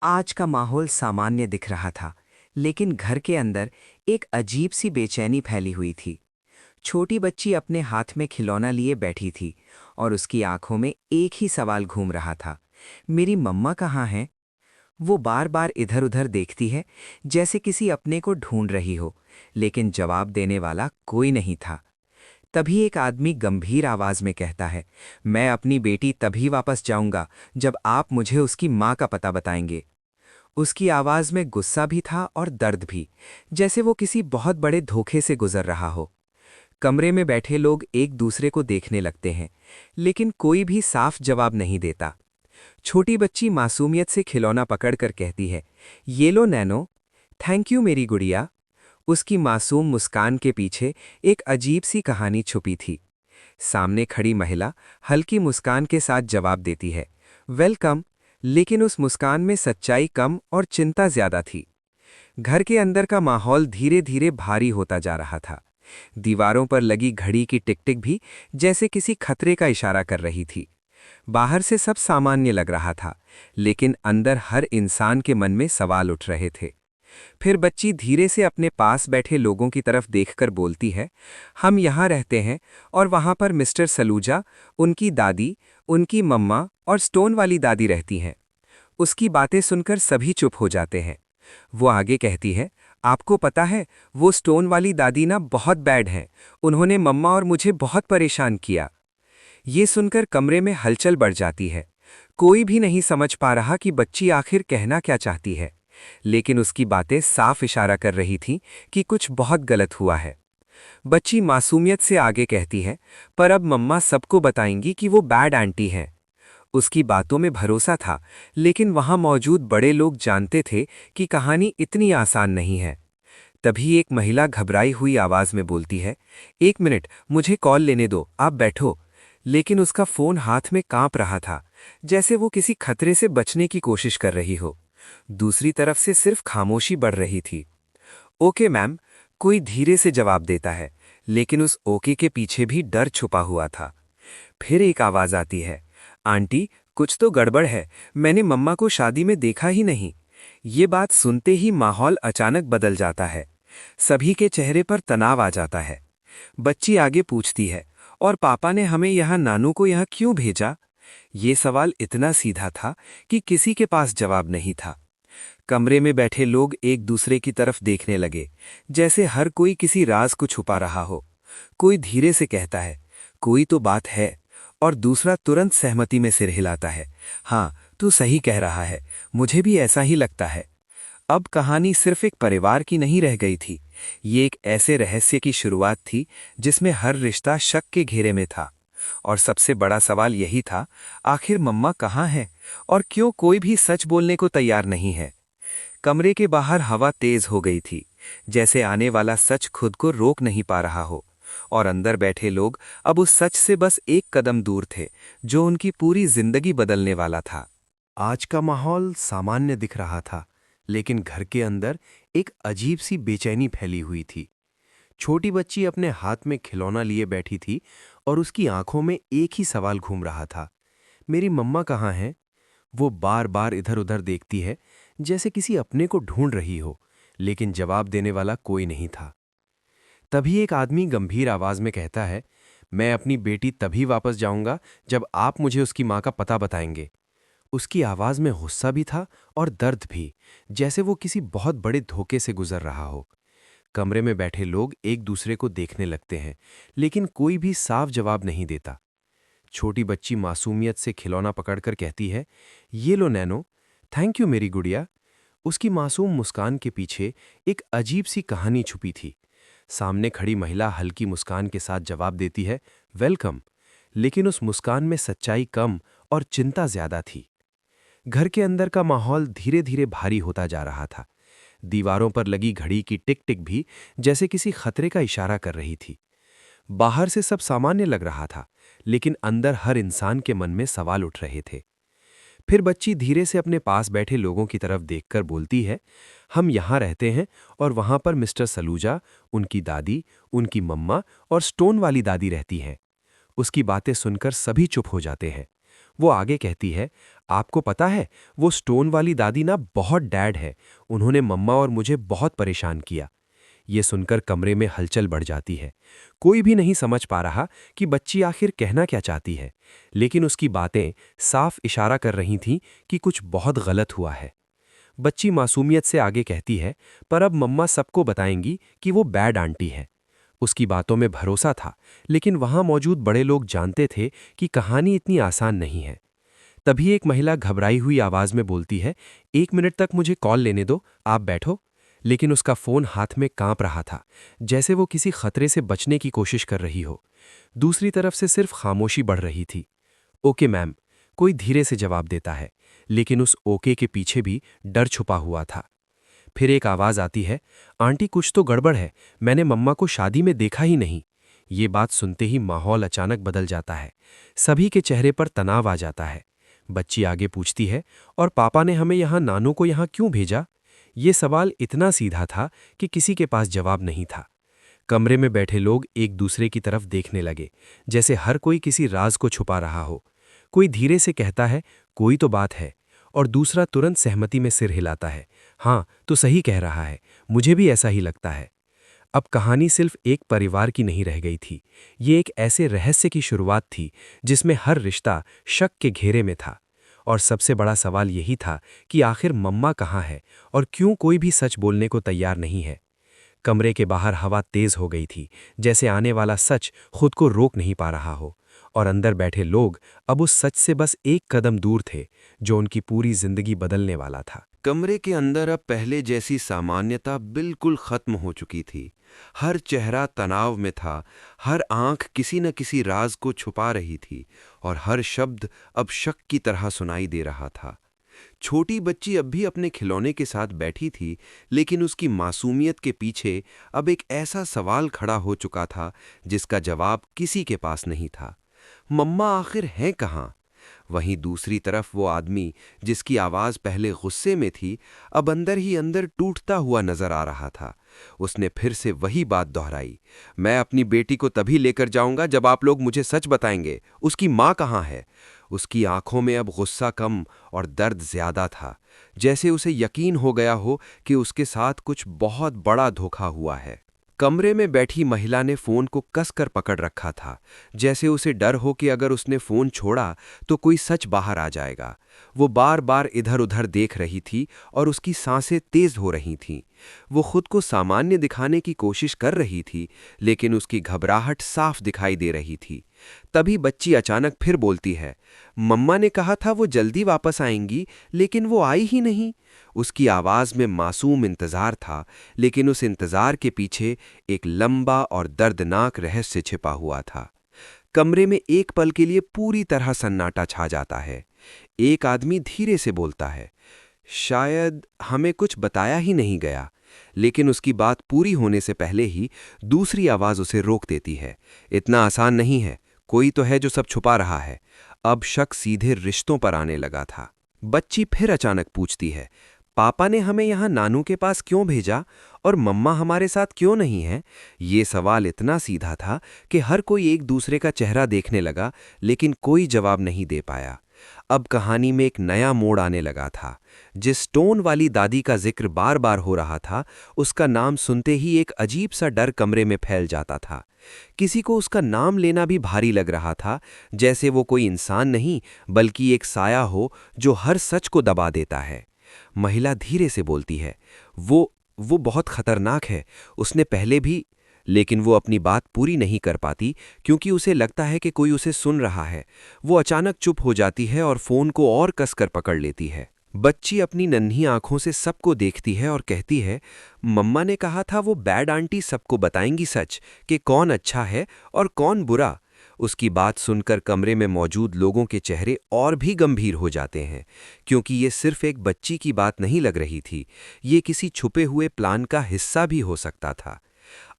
आज का माहौल सामान्य दिख रहा था, लेकिन घर के अंदर एक अजीब सी बेचैनी फैली हुई थी। छोटी बच्ची अपने हाथ में खिलौना लिए बैठी थी और उसकी आंखों में एक ही सवाल घूम रहा था। मेरी मम्मा कहाँ हैं? वो बार बार इधर उधर देखती है, जैसे किसी अपने को ढूंढ रही हो, लेकिन जवाब देने वाला कोई नहीं था। तभी एक आदमी गंभीर आवाज में कहता है, मैं अपनी बेटी तभी वापस जाऊंगा जब आप मुझे उसकी माँ का पता बताएंगे। उसकी आवाज में गुस्सा भी था और दर्द भी, जैसे वो किसी बहुत बड़े धोखे से गुजर रहा हो। कमरे में बैठे लोग एक दूसरे को देखने लगते हैं, लेकिन कोई भी साफ जवाब नहीं देता। छोटी बच्ची मासूमियत से खिलौना पकड़कर कहती है, ये लो नैनो। थैंक यू मेरी गुड़िया। उसकी मासूम मुस्कान के पीछे एक अजीब सी कहानी छुपी थी। सामने खड़ी महिला हल्की मुस्कान के साथ जवाब देती है, वेलकम। लेकिन उस मुस्कान में सच्चाई कम और चिंता ज्यादा थी। घर के अंदर का माहौल धीरे धीरे भारी होता जा रहा था। दीवारों पर लगी घड़ी की टिक टिक भी जैसे किसी खतरे का इशारा कर रही थी। बाहर से सब सामान्य लग रहा था, लेकिन अंदर हर इंसान के मन में सवाल उठ रहे थे। फिर बच्ची धीरे से अपने पास बैठे लोगों की तरफ देखकर बोलती है, हम यहाँ रहते हैं और वहाँ पर मिस्टर सलूजा, उनकी दादी, उनकी मम्मा और स्टोन वाली दादी रहती हैं। उसकी बातें सुनकर सभी चुप हो जाते हैं। वो आगे कहती है, आपको पता है, वो स्टोन वाली दादी ना बहुत बैड हैं। उन्होंने मम्मा और मुझे बहुत परेशान किया। ये सुनकर कमरे में हलचल बढ़ जाती है। कोई भी नहीं समझ पा रहा कि बच्ची आखिर कहना क्या चाहती है, लेकिन उसकी बातें साफ इशारा कर रही थीं कि कुछ बहुत गलत हुआ है। बच्ची मासूमियत से आगे कहती है, पर अब मम्मा सबको बताएंगी कि वो बैड आंटी हैं। उसकी बातों में भरोसा था, लेकिन वहां मौजूद बड़े लोग जानते थे कि कहानी इतनी आसान नहीं है। तभी एक महिला घबराई हुई आवाज में बोलती है, एक मिनट, मुझे कॉल लेने दो, आप बैठो। लेकिन उसका फोन हाथ में कांप रहा था, जैसे वो किसी खतरे से बचने की कोशिश कर रही हो। दूसरी तरफ से सिर्फ खामोशी बढ़ रही थी। ओके मैम, कोई धीरे से जवाब देता है, लेकिन उस ओके के पीछे भी डर छुपा हुआ था। फिर एक आवाज आती है, आंटी, कुछ तो गड़बड़ है, मैंने मम्मा को शादी में देखा ही नहीं। ये बात सुनते ही माहौल अचानक बदल जाता है। सभी के चेहरे पर तनाव आ जाता है। बच्ची आगे पूछती है, और पापा ने हमें यहाँ, नानू को यहाँ क्यों भेजा? ये सवाल इतना सीधा था कि किसी के पास जवाब नहीं था। कमरे में बैठे लोग एक दूसरे की तरफ देखने लगे, जैसे हर कोई किसी राज को छुपा रहा हो। कोई धीरे से कहता है, कोई तो बात है, और दूसरा तुरंत सहमति में सिर हिलाता है, हाँ, तू सही कह रहा है, मुझे भी ऐसा ही लगता है। अब कहानी सिर्फ एक परिवार की नहीं रह गई थी। ये एक ऐसे रहस्य की शुरुआत थी जिसमें हर रिश्ता शक के घेरे में था। और सबसे बड़ा सवाल यही था, आखिर मम्मा कहाँ है और क्यों कोई भी सच बोलने को तैयार नहीं है। कमरे के बाहर हवा तेज हो गई थी, जैसे आने वाला सच खुद को रोक नहीं पा रहा हो। और अंदर बैठे लोग अब उस सच से बस एक कदम दूर थे, जो उनकी पूरी जिंदगी बदलने वाला था। आज का माहौल सामान्य दिख रहा था, लेकिन घर के अंदर एक अजीब सी बेचैनी फैली हुई थी। छोटी बच्ची अपने हाथ में खिलौना लिए बैठी थी और उसकी आंखों में एक ही सवाल घूम रहा था, मेरी मम्मा कहाँ हैं? वो बार बार इधर उधर देखती है, जैसे किसी अपने को ढूंढ रही हो, लेकिन जवाब देने वाला कोई नहीं था। तभी एक आदमी गंभीर आवाज में कहता है, मैं अपनी बेटी तभी वापस जाऊंगा जब आप मुझे उसकी माँ का पता बताएंगे। उसकी आवाज में गुस्सा भी था और दर्द भी, जैसे वो किसी बहुत बड़े धोखे से गुजर रहा हो। कमरे में बैठे लोग एक दूसरे को देखने लगते हैं, लेकिन कोई भी साफ जवाब नहीं देता। छोटी बच्ची मासूमियत से खिलौना पकड़कर कहती है, ये लो नैनो। थैंक यू मेरी गुड़िया। उसकी मासूम मुस्कान के पीछे एक अजीब सी कहानी छुपी थी। सामने खड़ी महिला हल्की मुस्कान के साथ जवाब देती है, वेलकम। लेकिन उस मुस्कान में सच्चाई कम और चिंता ज्यादा थी। घर के अंदर का माहौल धीरे धीरे भारी होता जा रहा था। दीवारों पर लगी घड़ी की टिक टिक भी जैसे किसी खतरे का इशारा कर रही थी। बाहर से सब सामान्य लग रहा था, लेकिन अंदर हर इंसान के मन में सवाल उठ रहे थे। फिर बच्ची धीरे से अपने पास बैठे लोगों की तरफ देखकर बोलती है, हम यहाँ रहते हैं और वहाँ पर मिस्टर सलूजा, उनकी दादी, उनकी मम्मा और स्टोन वाली दादी रहती हैं। उसकी बातें सुनकर सभी चुप हो जाते हैं। वो आगे कहती है, आपको पता है, वो स्टोन वाली दादी ना बहुत डैड है। उन्होंने मम्मा और मुझे बहुत परेशान किया। ये सुनकर कमरे में हलचल बढ़ जाती है। कोई भी नहीं समझ पा रहा कि बच्ची आखिर कहना क्या चाहती है, लेकिन उसकी बातें साफ इशारा कर रही थीं कि कुछ बहुत गलत हुआ है। बच्ची मासूमियत से आगे कहती है, पर अब मम्मा सबको बताएंगी कि वो बैड आंटी है। उसकी बातों में भरोसा था, लेकिन वहां मौजूद बड़े लोग जानते थे कि कहानी इतनी आसान नहीं है। तभी एक महिला घबराई हुई आवाज में बोलती है, 1 मिनट तक मुझे कॉल लेने दो, आप बैठो। लेकिन उसका फोन हाथ में कांप रहा था, जैसे वो किसी खतरे से बचने की कोशिश कर रही हो। दूसरी तरफ से सिर्फ खामोशी बढ़ रही थी। ओके मैम, कोई धीरे से जवाब देता है, लेकिन उस ओके के पीछे भी डर छुपा हुआ था। फिर एक आवाज आती है, आंटी कुछ तो गड़बड़ है, मैंने मम्मा को शादी में देखा ही नहीं। ये बात सुनते ही माहौल अचानक बदल जाता है। सभी के चेहरे पर तनाव आ जाता है। बच्ची आगे पूछती है, और पापा ने हमें यहाँ नानू को यहाँ क्यों भेजा? ये सवाल इतना सीधा था कि किसी के पास जवाब नहीं था। कमरे में बैठे लोग एक दूसरे की तरफ देखने लगे, जैसे हर कोई किसी राज को छुपा रहा हो। कोई धीरे से कहता है, कोई तो बात है, और दूसरा तुरंत सहमति में सिर हिलाता है, हाँ तो सही कह रहा है, मुझे भी ऐसा ही लगता है। अब कहानी सिर्फ एक परिवार की नहीं रह गई थी। ये एक ऐसे रहस्य की शुरुआत थी जिसमें हर रिश्ता शक के घेरे में था। और सबसे बड़ा सवाल यही था कि आखिर मम्मा कहाँ है और क्यों कोई भी सच बोलने को तैयार नहीं है। कमरे के बाहर हवा तेज हो गई थी, जैसे आने वाला सच खुद को रोक नहीं पा रहा हो। और अंदर बैठे लोग अब उस सच से बस एक कदम दूर थे, जो उनकी पूरी जिंदगी बदलने वाला था। कमरे के अंदर अब पहले जैसी सामान्यता बिल्कुल खत्म हो चुकी थी। हर चेहरा तनाव में था, हर आंख किसी न किसी राज को छुपा रही थी, और हर शब्द अब शक की तरह सुनाई दे रहा था। छोटी बच्ची अब भी अपने खिलौने के साथ बैठी थी, लेकिन उसकी मासूमियत के पीछे अब एक ऐसा सवाल खड़ा हो चुका था जिसका जवाब किसी के पास नहीं था। मम्मा आखिर हैं कहाँ? वहीं दूसरी तरफ वो आदमी जिसकी आवाज पहले गुस्से में थी, अब अंदर ही अंदर टूटता हुआ नजर आ रहा था। उसने फिर से वही बात दोहराई, मैं अपनी बेटी को तभी लेकर जाऊंगा जब आप लोग मुझे सच बताएंगे। उसकी माँ कहाँ है? उसकी आंखों में अब गुस्सा कम और दर्द ज्यादा था, जैसे उसे यकीन हो गया हो कि उसके साथ कुछ बहुत बड़ा धोखा हुआ है। कमरे में बैठी महिला ने फोन को कसकर पकड़ रखा था, जैसे उसे डर हो कि अगर उसने फोन छोड़ा तो कोई सच बाहर आ जाएगा। वो बार बार इधर उधर देख रही थी और उसकी सांसें तेज हो रही थीं। वो खुद को सामान्य दिखाने की कोशिश कर रही थी, लेकिन उसकी घबराहट साफ दिखाई दे रही थी। तभी बच्ची अचानक फिर बोलती है, मम्मा ने कहा था वो जल्दी वापस आएंगी, लेकिन वो आई ही नहीं। उसकी आवाज में मासूम इंतजार था, लेकिन उस इंतजार के पीछे एक लंबा और दर्दनाक रहस्य छिपा हुआ था। कमरे में एक पल के लिए पूरी तरह सन्नाटा छा जाता है। एक आदमी धीरे से बोलता है, शायद हमें कुछ बताया ही नहीं गया। लेकिन उसकी बात पूरी होने से पहले ही दूसरी आवाज उसे रोक देती है, इतना आसान नहीं है, कोई तो है जो सब छुपा रहा है। अब शक सीधे रिश्तों पर आने लगा था। बच्ची फिर अचानक पूछती है, पापा ने हमें यहाँ नानू के पास क्यों भेजा और मम्मा हमारे साथ क्यों नहीं है? ये सवाल इतना सीधा था कि हर कोई एक दूसरे का चेहरा देखने लगा, लेकिन कोई जवाब नहीं दे पाया। अब कहानी में एक नया मोड़ आने लगा था। जिस स्टोन वाली दादी का जिक्र बार बार हो रहा था, उसका नाम सुनते ही एक अजीब सा डर कमरे में फैल जाता था। किसी को उसका नाम लेना भी भारी लग रहा था, जैसे वो कोई इंसान नहीं बल्कि एक साया हो जो हर सच को दबा देता है। महिला धीरे से बोलती है, वो बहुत खतरनाक है, उसने पहले भी। लेकिन वो अपनी बात पूरी नहीं कर पाती, क्योंकि उसे लगता है कि कोई उसे सुन रहा है। वो अचानक चुप हो जाती है और फोन को और कसकर पकड़ लेती है। बच्ची अपनी नन्ही आंखों से सबको देखती है और कहती है, मम्मा ने कहा था वो बैड आंटी सबको बताएंगी सच, कि कौन अच्छा है और कौन बुरा। उसकी बात सुनकर कमरे में मौजूद लोगों के चेहरे और भी गंभीर हो जाते हैं, क्योंकि ये सिर्फ एक बच्ची की बात नहीं लग रही थी, ये किसी छुपे हुए प्लान का हिस्सा भी हो सकता था।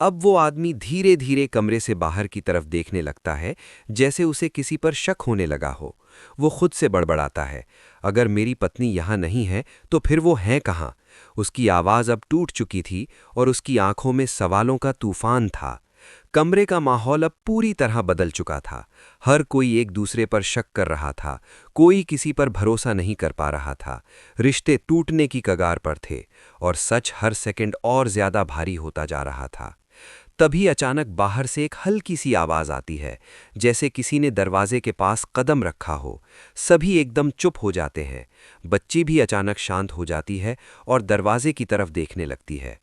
अब वो आदमी धीरे धीरे कमरे से बाहर की तरफ देखने लगता है, जैसे उसे किसी पर शक होने लगा हो। वो खुद से बड़बड़ाता है, अगर मेरी पत्नी यहाँ नहीं है तो फिर वो हैं कहाँ? उसकी आवाज़ अब टूट चुकी थी और उसकी आंखों में सवालों का तूफान था। कमरे का माहौल अब पूरी तरह बदल चुका था। हर कोई एक दूसरे पर शक कर रहा था, कोई किसी पर भरोसा नहीं कर पा रहा था। रिश्ते टूटने की कगार पर थे और सच हर सेकंड और ज्यादा भारी होता जा रहा था। तभी अचानक बाहर से एक हल्की सी आवाज आती है, जैसे किसी ने दरवाजे के पास कदम रखा हो। सभी एकदम चुप हो जाते हैं। बच्ची भी अचानक शांत हो जाती है और दरवाजे की तरफ देखने लगती है।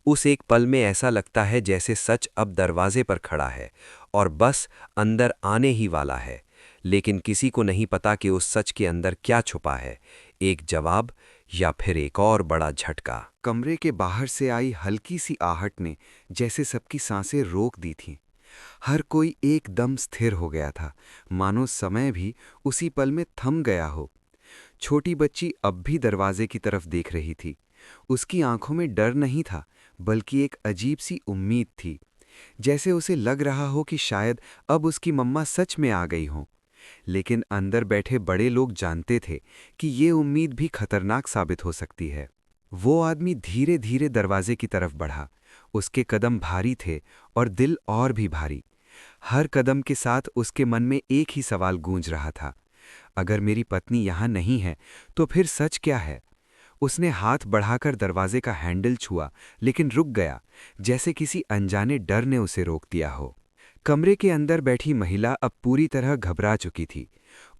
उस एक पल में ऐसा लगता है जैसे सच अब दरवाजे पर खड़ा है और बस अंदर आने ही वाला है। लेकिन किसी को नहीं पता कि उस सच के अंदर क्या छुपा है, एक जवाब या फिर एक और बड़ा झटका। कमरे के बाहर से आई हल्की सी आहट ने जैसे सबकी सांसें रोक दी थीं। हर कोई एकदम स्थिर हो गया था, मानो समय भी उसी पल में थम गया हो। छोटी बच्ची अब भी दरवाजे की तरफ देख रही थी। उसकी आंखों में डर नहीं था, बल्कि एक अजीब सी उम्मीद थी, जैसे उसे लग रहा हो कि शायद अब उसकी मम्मा सच में आ गई हों। लेकिन अंदर बैठे बड़े लोग जानते थे कि ये उम्मीद भी खतरनाक साबित हो सकती है। वो आदमी धीरे धीरे दरवाजे की तरफ बढ़ा। उसके कदम भारी थे और दिल और भी भारी। हर कदम के साथ उसके मन में एक ही सवाल गूंज रहा था, अगर मेरी पत्नी यहाँ नहीं है तो फिर सच क्या है? उसने हाथ बढ़ाकर दरवाजे का हैंडल छुआ, लेकिन रुक गया, जैसे किसी अनजाने डर ने उसे रोक दिया हो। कमरे के अंदर बैठी महिला अब पूरी तरह घबरा चुकी थी।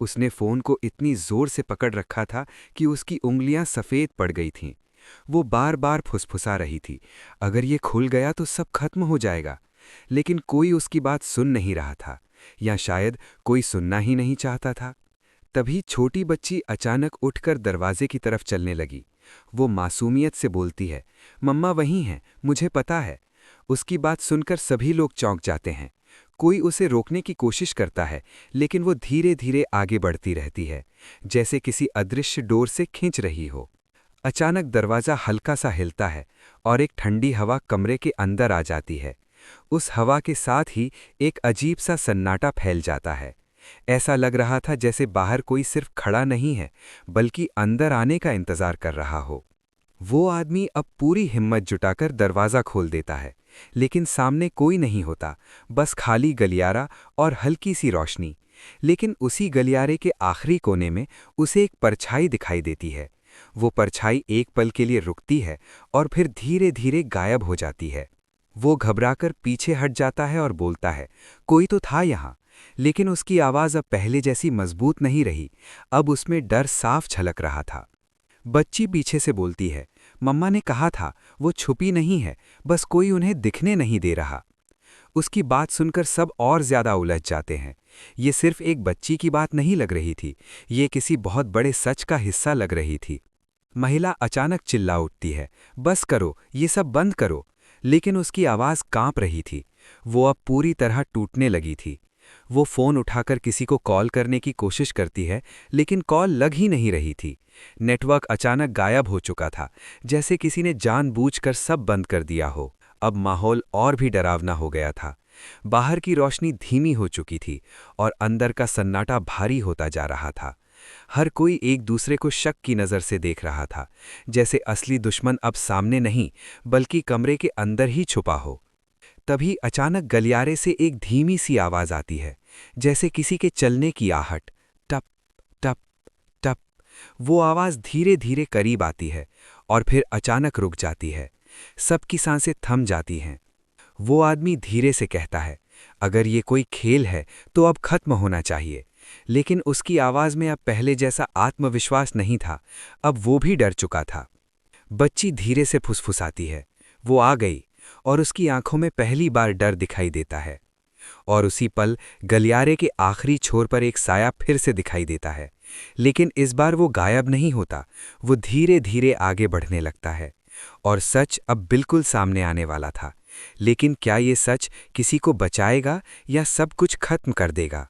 उसने फोन को इतनी जोर से पकड़ रखा था कि उसकी उंगलियां सफ़ेद पड़ गई थीं। वो बार बार फुसफुसा रही थी, अगर ये खुल गया तो सब खत्म हो जाएगा। लेकिन कोई उसकी बात सुन नहीं रहा था, या शायद कोई सुनना ही नहीं चाहता था। तभी छोटी बच्ची अचानक उठकर दरवाजे की तरफ चलने लगी। वो मासूमियत से बोलती है, मम्मा वहीं हैं, मुझे पता है। उसकी बात सुनकर सभी लोग चौंक जाते हैं। कोई उसे रोकने की कोशिश करता है, लेकिन वो धीरे धीरे आगे बढ़ती रहती है, जैसे किसी अदृश्य डोर से खींच रही हो। अचानक दरवाज़ा हल्का सा हिलता है और एक ठंडी हवा कमरे के अंदर आ जाती है। उस हवा के साथ ही एक अजीब सा सन्नाटा फैल जाता है। ऐसा लग रहा था जैसे बाहर कोई सिर्फ खड़ा नहीं है, बल्कि अंदर आने का इंतजार कर रहा हो। वो आदमी अब पूरी हिम्मत जुटाकर दरवाज़ा खोल देता है, लेकिन सामने कोई नहीं होता, बस खाली गलियारा और हल्की सी रोशनी। लेकिन उसी गलियारे के आखिरी कोने में उसे एक परछाई दिखाई देती है। वो परछाई एक पल के लिए रुकती है और फिर धीरे धीरे गायब हो जाती है। वो घबराकर पीछे हट जाता है और बोलता है, कोई तो था यहाँ। लेकिन उसकी आवाज़ अब पहले जैसी मजबूत नहीं रही, अब उसमें डर साफ झलक रहा था। बच्ची पीछे से बोलती है, मम्मा ने कहा था वो छुपी नहीं है, बस कोई उन्हें दिखने नहीं दे रहा। उसकी बात सुनकर सब और ज्यादा उलझ जाते हैं। ये सिर्फ एक बच्ची की बात नहीं लग रही थी, ये किसी बहुत बड़े सच का हिस्सा लग रही थी। महिला अचानक चिल्ला उठती है, बस करो, ये सब बंद करो। लेकिन उसकी आवाज़ कांप रही थी, वो अब पूरी तरह टूटने लगी थी। वो फ़ोन उठाकर किसी को कॉल करने की कोशिश करती है, लेकिन कॉल लग ही नहीं रही थी। नेटवर्क अचानक गायब हो चुका था, जैसे किसी ने जानबूझकर सब बंद कर दिया हो। अब माहौल और भी डरावना हो गया था। बाहर की रोशनी धीमी हो चुकी थी और अंदर का सन्नाटा भारी होता जा रहा था। हर कोई एक दूसरे को शक की नज़र से देख रहा था, जैसे असली दुश्मन अब सामने नहीं, बल्कि कमरे के अंदर ही छुपा हो। तभी अचानक गलियारे से एक धीमी सी आवाज़ आती है, जैसे किसी के चलने की आहट, टप टप टप। वो आवाज़ धीरे धीरे करीब आती है और फिर अचानक रुक जाती है। सबकी सांसें थम जाती हैं। वो आदमी धीरे से कहता है, अगर ये कोई खेल है तो अब खत्म होना चाहिए। लेकिन उसकी आवाज़ में अब पहले जैसा आत्मविश्वास नहीं था, अब वो भी डर चुका था। बच्ची धीरे से फुसफुसाती है, वो आ गई, और उसकी आंखों में पहली बार डर दिखाई देता है। और उसी पल गलियारे के आखिरी छोर पर एक साया फिर से दिखाई देता है, लेकिन इस बार वो गायब नहीं होता, वो धीरे धीरे आगे बढ़ने लगता है। और सच अब बिल्कुल सामने आने वाला था। लेकिन क्या ये सच किसी को बचाएगा या सब कुछ खत्म कर देगा?